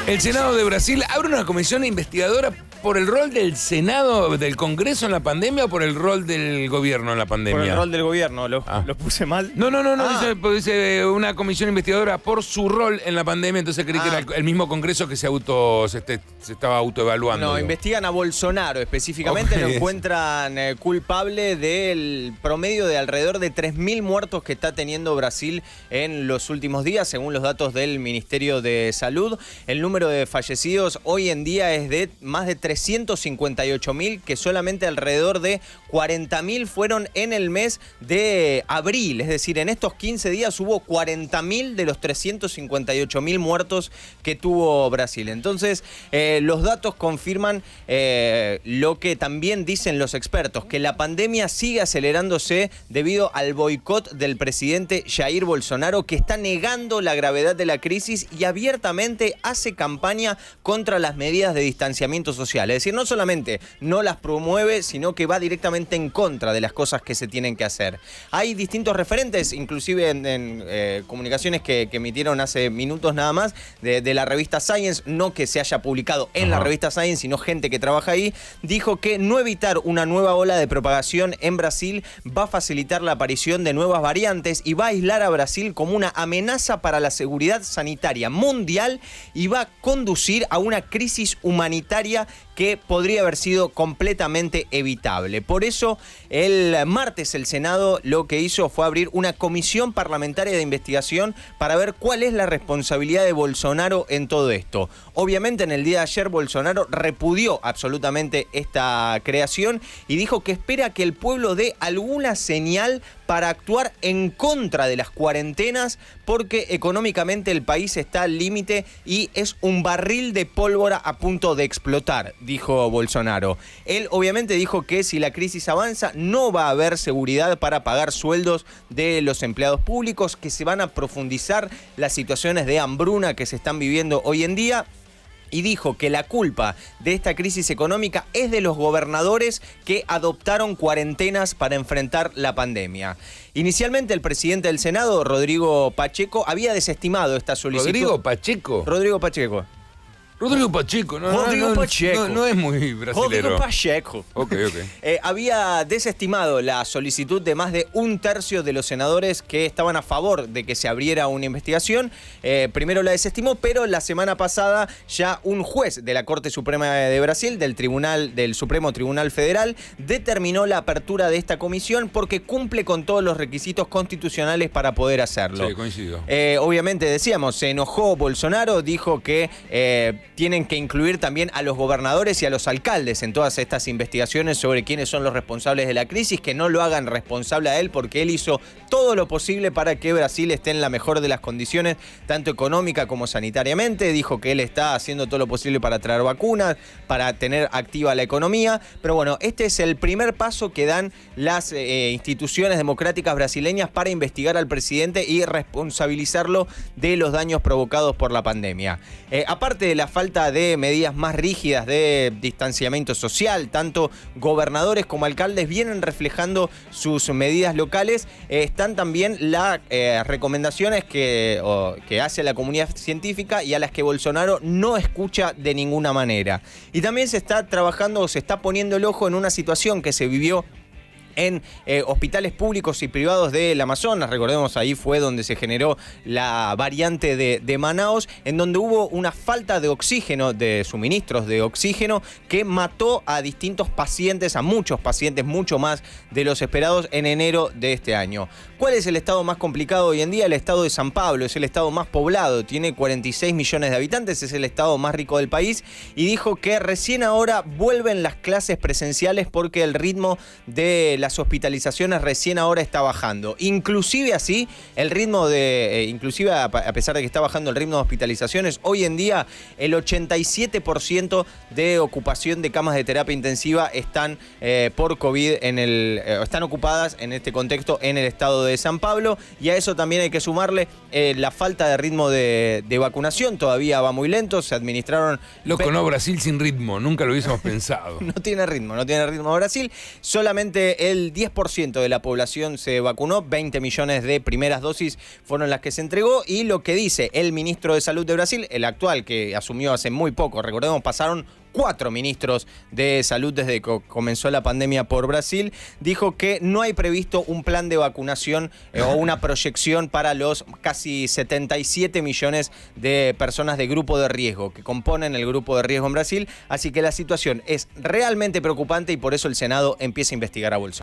El Senado de Brasil abre una comisión investigadora por el rol del Senado, del Congreso en la pandemia o por el rol del gobierno en la pandemia. Por el rol del gobierno, ¿lo puse mal? No, dice una comisión investigadora por su rol en la pandemia, entonces creí que era el mismo Congreso que se estaba autoevaluando. No, investigan a Bolsonaro específicamente, lo encuentran culpable del promedio de alrededor de 3.000 muertos que está teniendo Brasil en los últimos días, según los datos del Ministerio de Salud. El número de fallecidos hoy en día es de más de 358.000, que solamente alrededor de 40.000 fueron en el mes de abril. Es decir, en estos 15 días hubo 40.000 de los 358.000 muertos que tuvo Brasil. Entonces, los datos confirman lo que también dicen los expertos, que la pandemia sigue acelerándose debido al boicot del presidente Jair Bolsonaro, que está negando la gravedad de la crisis y abiertamente hace campaña contra las medidas de distanciamiento social. Es decir, no solamente no las promueve, sino que va directamente en contra de las cosas que se tienen que hacer. Hay distintos referentes, inclusive en comunicaciones que emitieron hace minutos nada más, de la revista Science, no que se haya publicado en la revista Science, sino gente que trabaja ahí, dijo que no evitar una nueva ola de propagación en Brasil va a facilitar la aparición de nuevas variantes y va a aislar a Brasil como una amenaza para la seguridad sanitaria mundial y va a conducir a una crisis humanitaria que podría haber sido completamente evitable. Por eso, el martes el Senado lo que hizo fue abrir una comisión parlamentaria de investigación para ver cuál es la responsabilidad de Bolsonaro en todo esto. Obviamente, en el día de ayer, Bolsonaro repudió absolutamente esta creación y dijo que espera que el pueblo dé alguna señal para actuar en contra de las cuarentenas, porque económicamente el país está al límite y es un barril de pólvora a punto de explotar, dijo Bolsonaro. Él obviamente dijo que si la crisis avanza no va a haber seguridad para pagar sueldos de los empleados públicos, que se van a profundizar las situaciones de hambruna que se están viviendo hoy en día. Y dijo que la culpa de esta crisis económica es de los gobernadores que adoptaron cuarentenas para enfrentar la pandemia. Inicialmente el presidente del Senado, Rodrigo Pacheco, había desestimado esta solicitud. ¿Rodrigo Pacheco? Rodrigo Pacheco. Rodrigo Pacheco, no es muy brasilero. Rodrigo Pacheco. Ok. Había desestimado la solicitud de más de un tercio de los senadores que estaban a favor de que se abriera una investigación. Primero la desestimó, pero la semana pasada ya un juez de la Corte Suprema de Brasil, del Supremo Tribunal Federal, determinó la apertura de esta comisión porque cumple con todos los requisitos constitucionales para poder hacerlo. Sí, coincido. Obviamente, decíamos, se enojó Bolsonaro, dijo que tienen que incluir también a los gobernadores y a los alcaldes en todas estas investigaciones sobre quiénes son los responsables de la crisis, que no lo hagan responsable a él porque él hizo todo lo posible para que Brasil esté en la mejor de las condiciones, tanto económica como sanitariamente. Dijo que él está haciendo todo lo posible para traer vacunas, para tener activa la economía. Pero bueno, este es el primer paso que dan las instituciones democráticas brasileñas para investigar al presidente y responsabilizarlo de los daños provocados por la pandemia. Aparte de la falta de medidas más rígidas de distanciamiento social, tanto gobernadores como alcaldes vienen reflejando sus medidas locales. Están también las recomendaciones que hace la comunidad científica y a las que Bolsonaro no escucha de ninguna manera. Y también se está trabajando o se está poniendo el ojo en una situación que se vivió en hospitales públicos y privados del Amazonas. Recordemos, ahí fue donde se generó la variante de Manaus, en donde hubo una falta de oxígeno, de suministros de oxígeno, que mató a distintos pacientes, a muchos pacientes, mucho más de los esperados en enero de este año. ¿Cuál es el estado más complicado hoy en día? El estado de San Pablo, es el estado más poblado, tiene 46 millones de habitantes, es el estado más rico del país, y dijo que recién ahora vuelven las clases presenciales porque el ritmo de las hospitalizaciones recién ahora está bajando. Inclusive así, el ritmo inclusive a pesar de que está bajando el ritmo de hospitalizaciones, hoy en día el 87% de ocupación de camas de terapia intensiva están por COVID están ocupadas en este contexto en el estado de San Pablo, y a eso también hay que sumarle la falta de ritmo de vacunación. Todavía va muy lento, se administraron... Loco, no, Brasil sin ritmo, nunca lo hubiésemos pensado. No tiene ritmo Brasil, solamente el 10% de la población se vacunó, 20 millones de primeras dosis fueron las que se entregó, y lo que dice el ministro de Salud de Brasil, el actual, que asumió hace muy poco, recordemos, pasaron 4 ministros de salud desde que comenzó la pandemia por Brasil, dijo que no hay previsto un plan de vacunación o una proyección para los casi 77 millones de personas de grupo de riesgo que componen el grupo de riesgo en Brasil, así que la situación es realmente preocupante y por eso el Senado empieza a investigar a Bolsonaro.